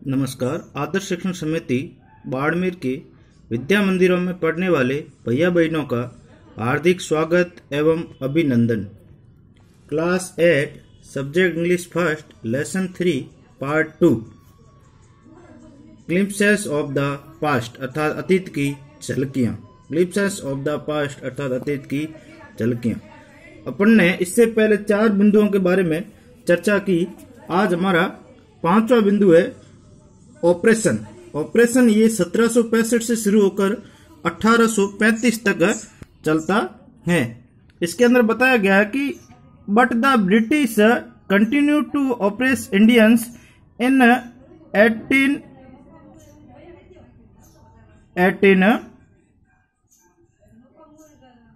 नमस्कार। आदर्श शिक्षण समिति बाड़मेर के विद्या मंदिरों में पढ़ने वाले भैया बहनों का हार्दिक स्वागत एवं अभिनंदन। Class 8 subject English first lesson 3 part 2 glimpses of the past अर्थात अतीत की झलकियां। ग्लिम्पसेस ऑफ द पास्ट अर्थात अतीत की झलकियां। अपन ने इससे पहले 4 बिंदुओं के बारे में चर्चा की। आज हमारा 5वां बिंदु है ऑपरेशन। ऑपरेशन ये 1765 से शुरू होकर 1835 तक चलता है। इसके अंदर बताया गया है कि but the British continue to oppress Indians in 1818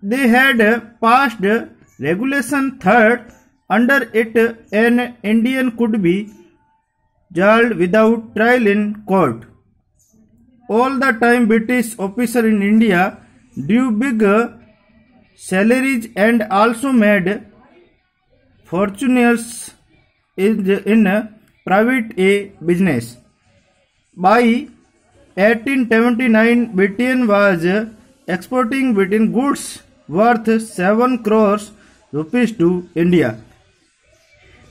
they had passed regulation third under it an Indian could be jailed without trial in court. All the time British officers in India drew big salaries and also made fortunes in private business. By 1879 Britain was exporting Britain goods worth 7 crores rupees to India.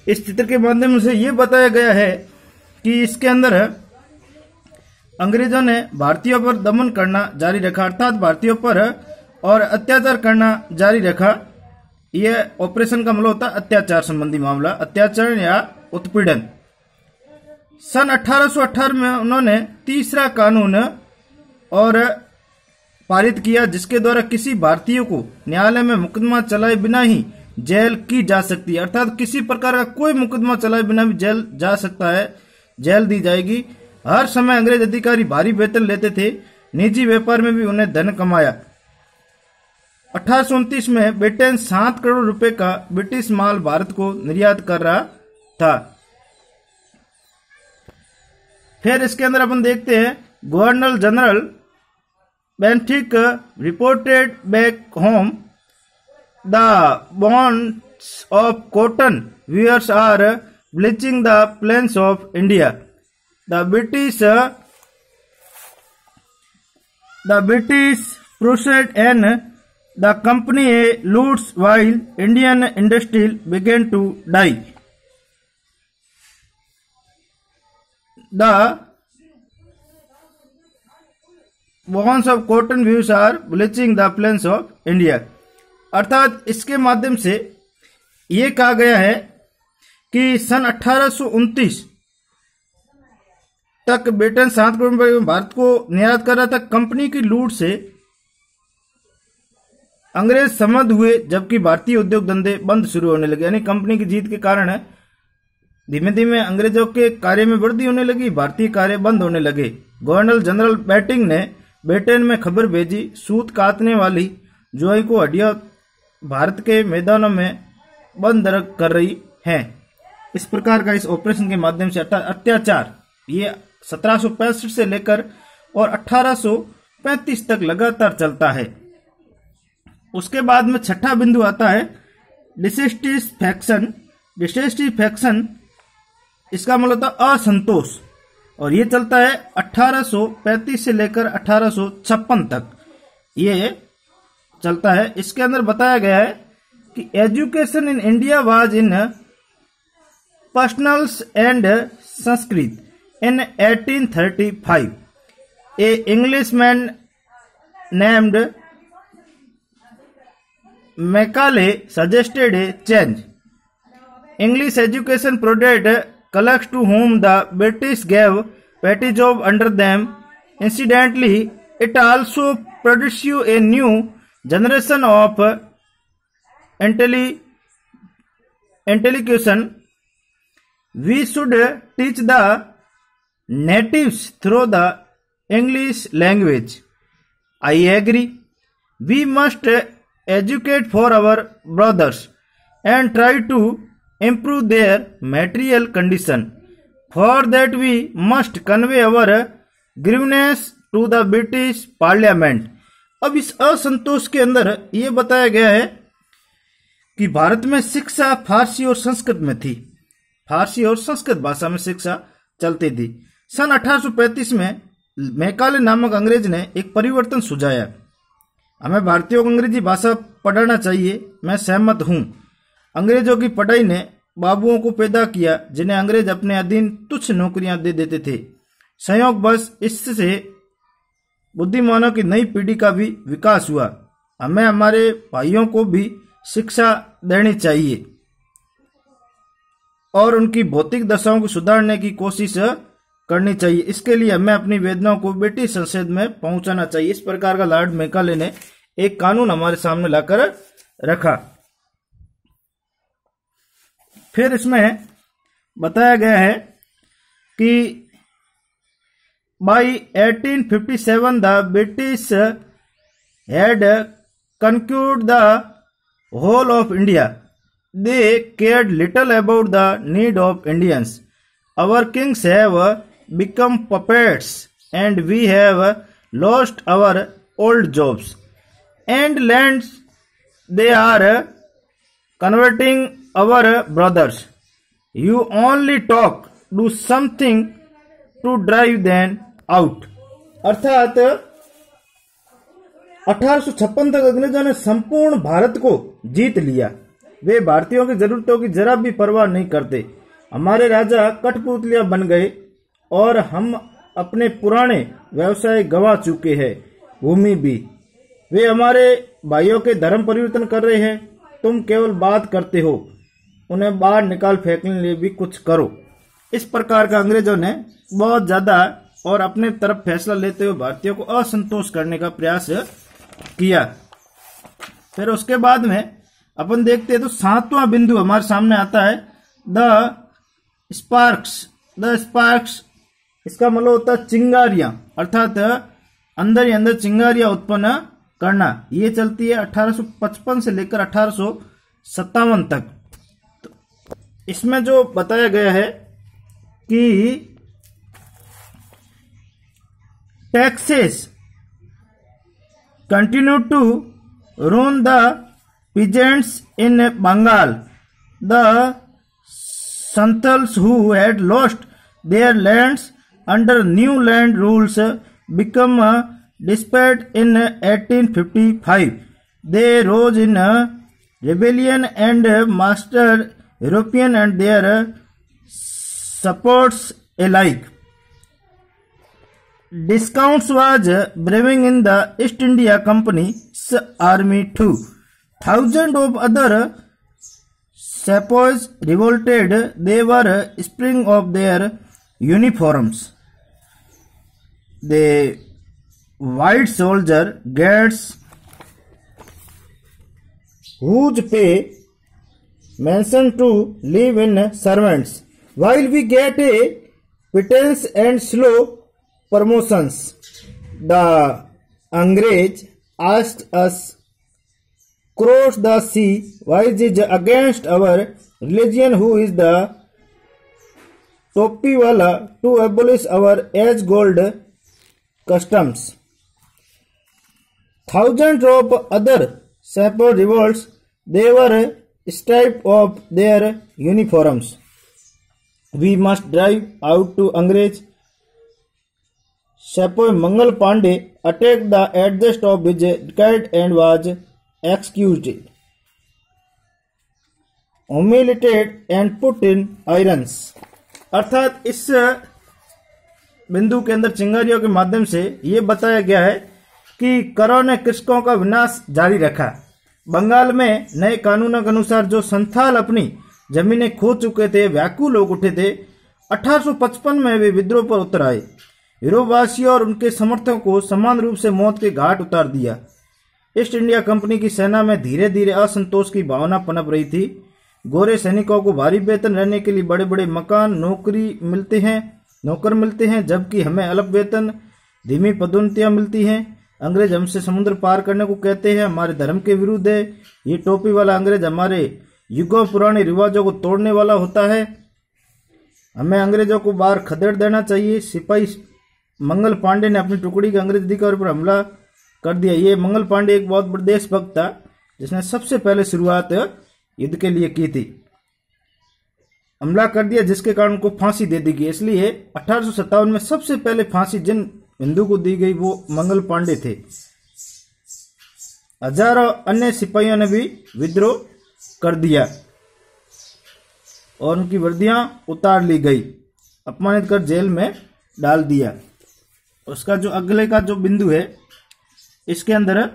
इस चित्र के माध्यम से ये बताया गया है कि इसके अंदर अंग्रेजों ने भारतीयों पर दमन करना जारी रखा अर्थात भारतीयों पर और अत्याचार करना जारी रखा। यह ऑपरेशन का मतलब होता है अत्याचार संबंधी मामला, अत्याचार या उत्पीड़न। सन 1818 में उन्होंने तीसरा कानून और पारित किया जिसके द्वारा किसी भारतीय को न्यायालय में मुकदमा चलाए बिना ही जेल की जा सकती है अर्थात किसी प्रकार का कोई मुकदमा चलाए बिना भी जेल जा सकता है, जेल दी जाएगी। हर समय अंग्रेज अधिकारी भारी वेतन लेते थे। निजी व्यापार में भी उन्हें धन कमाया। 1829 में ब्रिटेन 7 करोड़ रुपए का ब्रिटिश माल भारत को निर्यात कर रहा था। फिर इसके अंदर अपन देखते हैं governor general Bentinck reported back home the bonds of cotton weavers are bleaching the plains of India. The British proceeded and the company loots while Indian industry began to die. The bonds of cotton weavers are bleaching the plains of India. अर्थात इसके माध्यम से ये कहा गया है कि सन 1829 तक ब्रिटेन 7 करोड़ रुपए भारत को निर्यात कर रहा था। कंपनी की लूट से अंग्रेज समृद्ध हुए जबकि भारतीय उद्योग धंधे बंद शुरू होने लगे। यानी कंपनी की जीत के कारण धीमे धीमे अंग्रेजों के कार्य में वृद्धि होने लगी, भारतीय कार्य बंद होने लगे। गवर्नर जनरल बेंटिक ने ब्रिटेन में खबर भेजी सूत काटने वाली जोई को हड्डियां भारत के मैदानों में बंद कर रही हैं। इस प्रकार का इस ऑपरेशन के माध्यम से अत्याचार ये 1765 से लेकर और 1835 तक लगातार चलता है। उसके बाद में छठा बिंदु आता है डिसैटिस्फैक्शन। डिसैटिस्फैक्शन इसका मतलब होता है असंतोष और ये चलता है 1835 से लेकर 1856 तक ये चलता है। इसके अंदर बताया गया है कि education in India was in Persian and Sanskrit in 1835 a Englishman named Macaulay suggested a change. English education provided clerks to whom the British gave petty job under them. Incidentally, it also produced a new generation of intellectuals. We should teach the natives through the English language. I agree. We must educate for our brothers and try to improve their material condition. For that we must convey our grievances to the British Parliament. अब इस असंतोष के अंदर ये बताया गया है कि भारत में शिक्षा फारसी और संस्कृत में थी। फारसी और संस्कृत भाषा में शिक्षा चलती थी। सन 1835 में मैकाले नामक अंग्रेज ने एक परिवर्तन सुझाया। हमें भारतीयों को अंग्रेजी भाषा पढ़ाना चाहिए। मैं सहमत हूं। अंग्रेजों की पढ़ाई ने बाबुओं को पैदा किया जिन्हें अंग्रेज अपने अधीन तुच्छ नौकरियां दे देते थे। संयोगवश इससे बुद्धिमानों की नई पीढ़ी का भी विकास हुआ। हमें हमारे भाइयों को भी शिक्षा देनी चाहिए और उनकी भौतिक दशाओं को सुधारने की कोशिश करनी चाहिए। इसके लिए हमें अपनी वेदनाओं को ब्रिटिश संसद में पहुंचाना चाहिए। इस प्रकार का लॉर्ड मैकाले ने एक कानून हमारे सामने लाकर रखा। फिर इसमें बताया गया है कि by 1857 the British had conquered the whole of India. They cared little about the need of Indians. Our kings have become puppets and we have lost our old jobs and lands they are converting our brothers. You only talk, do something to drive them out. अर्थात 1856 तक अंग्रेजों ने संपूर्ण भारत को जीत लिया। वे भारतीयों की जरूरतों की जरा भी परवाह नहीं करते। हमारे राजा कठपुतलियां बन गए और हम अपने पुराने व्यवसाय गंवा चुके हैं, भूमि भी। वे हमारे भाइयों के धर्म परिवर्तन कर रहे हैं। तुम केवल बात करते हो, उन्हें बाहर निकाल फेंकने के लिए भी कुछ करो। इस प्रकार का अंग्रेजों ने बहुत ज्यादा और अपने तरफ फैसला लेते हुए भारतीयों को असंतोष करने का प्रयास किया। फिर उसके बाद में अपन देखते हैं तो 7वां बिंदु हमारे सामने आता है द स्पार्क्स। इसका मतलब होता है चिंगारियां, अर्थात अंदर ही अंदर चिंगारियां उत्पन्न करना। ये चलती है 1855 से लेकर 1857 तक। तो इसमें जो बताया गया है कि taxes continue to ruin the peasants in Bengal. The Santals who had lost their lands under new land rules become desperate in 1855. They rose in rebellion and mastered European and their supports alike. Discounts was brewing in the East India Company's army too. Thousands of other sepoys revolted. They were stripping of their uniforms. The white soldier gets whose pay mentioned to live in servants, while we get a pittance and slow promotions. The Angrez asked us cross the sea, why it is against our religion who is the topi wala to abolish our age gold customs. Thousands of other separate revolts, they were stripped of their uniforms. We must drive out to Angrez. Sepoy Mangal Pandey attacked the address of his decade and was excused, humiliated and put in irons. अर्थात इस बिंदु के अंदर चिंगारियों के माध्यम से ये बताया गया है कि करों ने कृषकों का विनाश जारी रखा। बंगाल में नए कानूनों के अनुसार जो संथाल अपनी जमीनें खो चुके थे, व्याकुल हो उठे थे, 1855 में वे विद्रोह पर उतर आए। यूरोपवासियों और उनके समर्थकों को समान रूप से मौत के घाट उतार दिया। ईस्ट इंडिया कंपनी की सेना में धीरे धीरे असंतोष की भावना पनप रही थी। गोरे सैनिकों को भारी वेतन, रहने के लिए बड़े बड़े मकान, नौकर मिलते हैं, जबकि हमें अल्प वेतन, धीमी पदोन्नतियां मिलती हैं। अंग्रेज हमसे समुद्र पार करने को कहते हैं, हमारे धर्म के विरुद्ध है। ये टोपी वाला अंग्रेज हमारे युगों पुराने रिवाजों को तोड़ने वाला होता है। हमें अंग्रेजों को बाहर खदेड़ देना चाहिए। सिपाही मंगल पांडे ने अपनी टुकड़ी के अंग्रेज अधिकारियों पर हमला कर दिया। ये मंगल पांडे एक बहुत बड़ा देशभक्त था जिसने सबसे पहले शुरुआत युद्ध के लिए की थी। हमला कर दिया, जिसके कारण उनको फांसी दे दी गई। इसलिए 1857 में सबसे पहले फांसी जिन हिंदू को दी गई वो मंगल पांडे थे। हजारों अन्य सिपाहियों ने भी विद्रोह कर दिया और उनकी वर्दियां उतार ली गई, अपमानित कर जेल में डाल दिया। उसका जो अगले का जो बिंदु है, इसके अंदर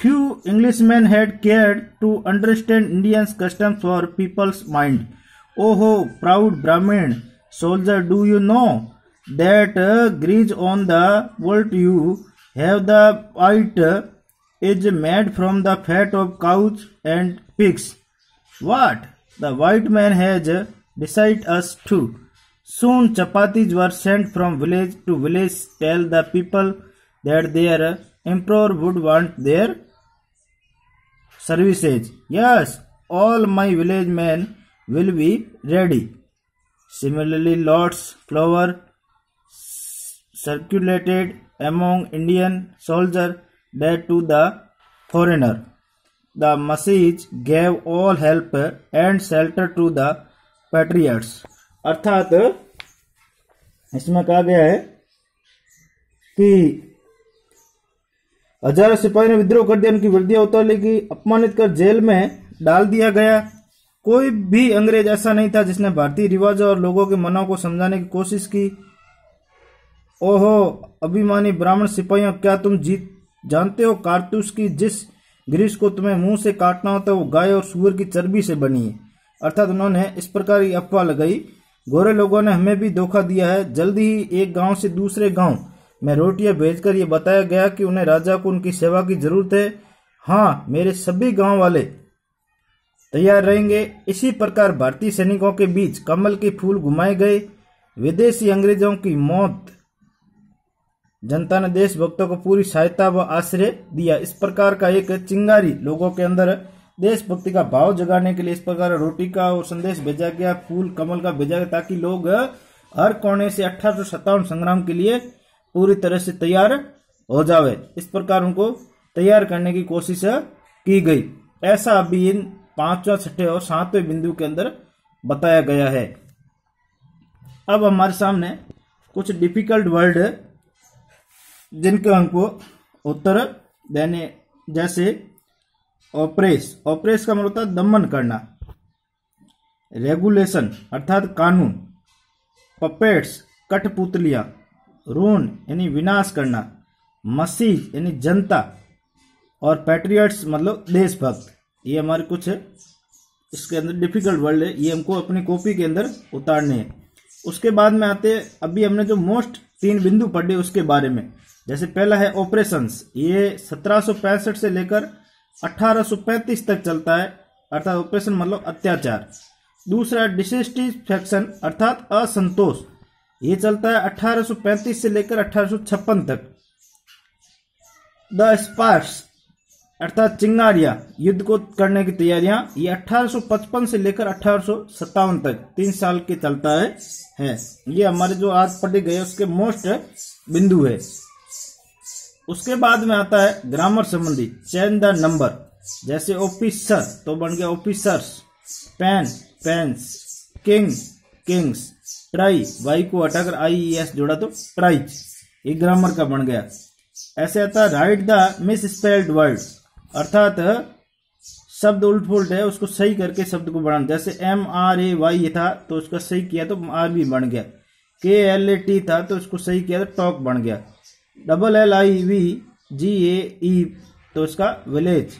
few Englishmen had cared to understand Indians' customs for people's mind. Oh, proud Brahmin soldier, do you know that grease on the world you have the white is made from the fat of cows and pigs? What? The white man has decided us too. Soon chapatis were sent from village to village. Tell the people that their emperor would want their services. Yes, all my village men will be ready. Similarly, lots flour circulated among Indian soldiers that to the foreigner. The message gave all help and shelter to the patriots. अर्थात इसमें कहा गया है कि हजारों सिपाही ने विद्रोह कर दिया, उनकी वर्दियां उतार ली गई, अपमानित कर जेल में डाल दिया गया। कोई भी अंग्रेज ऐसा नहीं था जिसने भारतीय रिवाजों और लोगों के मनों को समझाने की कोशिश की। ओहो अभिमानी ब्राह्मण सिपाहियों, क्या तुम जीत जानते हो कारतूस की जिस ग्रीस को तुम्हें मुंह से काटना होता है वो गाय और सूअर की चर्बी से बनी है। अर्थात उन्होंने इस प्रकार की अफवाह लगाई, गोरे लोगों ने हमें भी धोखा दिया है। जल्दी ही एक गांव से दूसरे गांव में रोटियां भेजकर ये बताया गया कि उन्हें राजा को उनकी सेवा की जरूरत है। हाँ, मेरे सभी गांव वाले तैयार रहेंगे। इसी प्रकार भारतीय सैनिकों के बीच कमल के फूल घुमाए गए। विदेशी अंग्रेजों की मौत, जनता ने देशभक्तों को पूरी सहायता व आश्रय दिया। इस प्रकार का एक चिंगारी लोगों के अंदर देशभक्ति का भाव जगाने के लिए इस प्रकार रोटी का और संदेश भेजा गया, फूल कमल का भेजा गया, ताकि लोग हर कोने से 1857 संग्राम के लिए पूरी तरह से तैयार हो जावे। इस प्रकार उनको तैयार करने की कोशिश की गई। ऐसा अभी इन 5वें, 6वें और 7वें बिंदु के अंदर बताया गया है। अब हमारे सामने कुछ डिफिकल्ट वर्ड जिनके हमको उत्तर देने, जैसे ऑपरेस। ऑपरेस का मतलब होता है दमन करना। रेगुलेशन अर्थात कानून। पपेट्स कठपुतलियां। रून यानी विनाश करना। मसीह यानी जनता। और पैट्रियट्स मतलब देशभक्त। ये हमारे कुछ इसके अंदर डिफिकल्ट वर्ड है, ये हमको अपनी कॉपी के अंदर उतारने हैं। उसके बाद में आते, अभी हमने जो मोस्ट 3 बिंदु पढ़े उसके बारे में। जैसे पहला है ऑपरेशंस, ये 1765 से लेकर 1835 तक चलता है, अर्थात ऑपरेशन मतलब अत्याचार। दूसरा डिससेटिस्फैक्शन अर्थात असंतोष, ये चलता है 1835 से लेकर 1856 तक। द स्पार्स अर्थात चिंगारियां, युद्ध को करने की तैयारियां, ये 1855 से लेकर 1857 तक 3 साल के चलता है। ये हमारे जो आज पढ़े गए उसके मोस्ट बिंदु है। उसके बाद में आता है ग्रामर संबंधी, चेंज द नंबर। जैसे ऑफिसर तो बन गया officers, pen pens, king kings, try y को हटाकर IES जोड़ा तो ट्राइज, ये ग्रामर का बन गया। ऐसे आता है right the miss spelled words, अर्थात शब्द उल्ट पुलट है उसको सही करके शब्द को बढ़ाना। जैसे MRAY ये था तो उसका सही किया तो RB बन गया। KLAT था तो उसको सही किया तो टॉक बन गया। LLIVGAE तो इसका विलेज।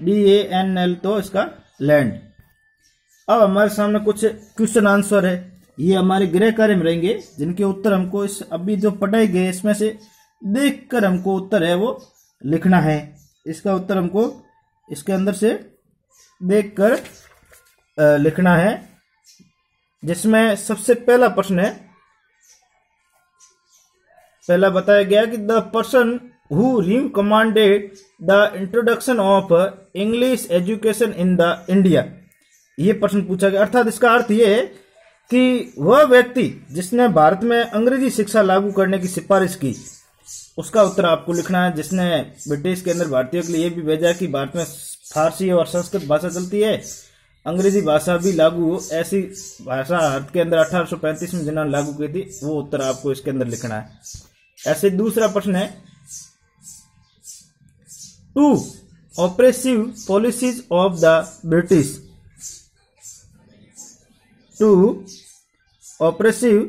DANL तो इसका लैंड। अब हमारे सामने कुछ क्वेश्चन आंसर है, ये हमारे गृह कार्य में रहेंगे, जिनके उत्तर हमको इस अभी जो पढ़ाए गए इसमें से देखकर हमको उत्तर है वो लिखना है। इसका उत्तर हमको इसके अंदर से देखकर लिखना है, जिसमें सबसे पहला प्रश्न है, पहला बताया गया कि the person who recommended the introduction of English education in the India, ये प्रश्न पूछा गया। अर्थात इसका अर्थ ये है कि वह व्यक्ति जिसने भारत में अंग्रेजी शिक्षा लागू करने की सिफारिश की, उसका उत्तर आपको लिखना है। जिसने ब्रिटिश के अंदर भारतीयों के लिए ये भी भेजा कि भारत में फारसी और संस्कृत भाषा चलती है, अंग्रेजी भाषा भी लागू हो, ऐसी भाषा भारत के अंदर 1835 में जिन्होंने लागू की थी, वो उत्तर आपको इसके अंदर लिखना है। ऐसे दूसरा प्रश्न है, two oppressive policies of the British, two oppressive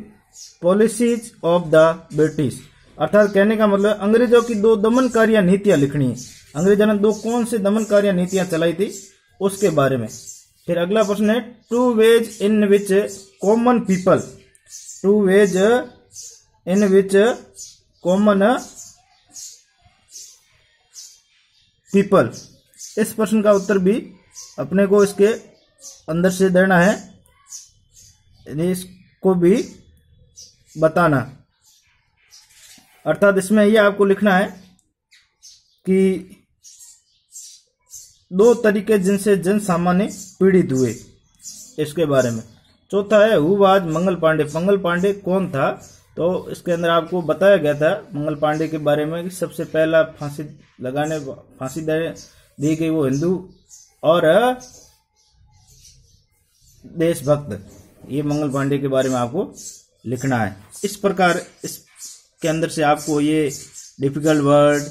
policies of the British, अर्थात कहने का मतलब अंग्रेजों की दो दमनकारी नीतियां लिखनी है। अंग्रेजों ने दो कौन से दमनकारी नीतियां चलाई थी उसके बारे में। फिर अगला प्रश्न है, two ways in which common people, two ways in which common people, इस प्रश्न का उत्तर भी अपने को इसके अंदर से देना है, इसको भी बताना। अर्थात इसमें यह आपको लिखना है कि दो तरीके जिनसे जन सामान्य पीड़ित हुए, इसके बारे में। चौथा है, हु वाज मंगल पांडे, मंगल पांडे कौन था, तो इसके अंदर आपको बताया गया था मंगल पांडे के बारे में कि सबसे पहला फांसी दी गई वो हिंदू और देशभक्त, ये मंगल पांडे के बारे में आपको लिखना है। इस प्रकार इसके अंदर से आपको ये डिफिकल्ट वर्ड,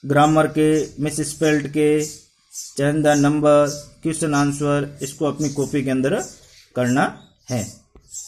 ग्रामर के, मिस स्पेल्ड के, change the number, question answer, इसको अपनी कॉपी के अंदर करना है।